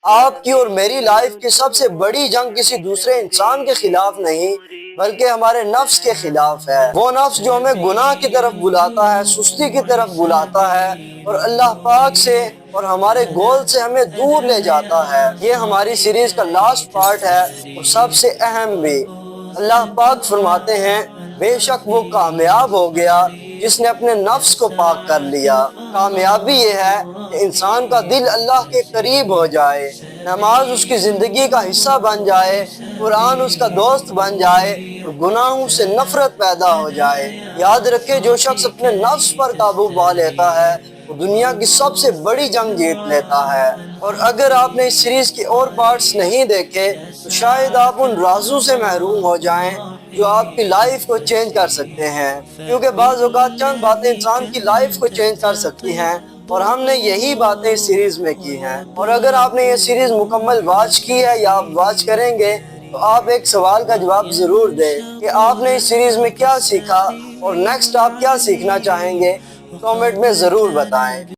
آپ کی اور میری لائف کی سب سے بڑی جنگ کسی دوسرے انسان کے خلاف نہیں بلکہ ہمارے نفس کے خلاف ہے۔ وہ نفس جو ہمیں گناہ کی طرف بلاتا ہے، سستی کی طرف بلاتا ہے اور اللہ پاک سے اور ہمارے گول سے ہمیں دور لے جاتا ہے۔ یہ ہماری سیریز کا لاسٹ پارٹ ہے اور سب سے اہم بھی۔ اللہ پاک فرماتے ہیں بے شک وہ کامیاب ہو گیا جس نے اپنے نفس کو پاک کر لیا۔ کامیابی یہ ہے کہ انسان کا دل اللہ کے قریب ہو جائے، نماز اس کی زندگی کا حصہ بن جائے، قرآن اس کا دوست بن جائے اور گناہوں سے نفرت پیدا ہو جائے۔ یاد رکھے جو شخص اپنے نفس پر قابو پا لیتا ہے وہ دنیا کی سب سے بڑی جنگ جیت لیتا ہے۔ اور اگر آپ نے اس سیریز کے اور پارٹس نہیں دیکھے تو شاید آپ ان رازوں سے محروم ہو جائیں جو آپ کی لائف کو چینج کر سکتے ہیں، کیونکہ بعض اوقات چند باتیں انسان کی لائف کو چینج کر سکتی ہیں اور ہم نے یہی باتیں اس سیریز میں کی ہیں۔ اور اگر آپ نے یہ سیریز مکمل واچ کی ہے یا آپ واچ کریں گے تو آپ ایک سوال کا جواب ضرور دیں کہ آپ نے اس سیریز میں کیا سیکھا اور نیکسٹ آپ کیا سیکھنا چاہیں گے، کامنٹ میں ضرور بتائیں۔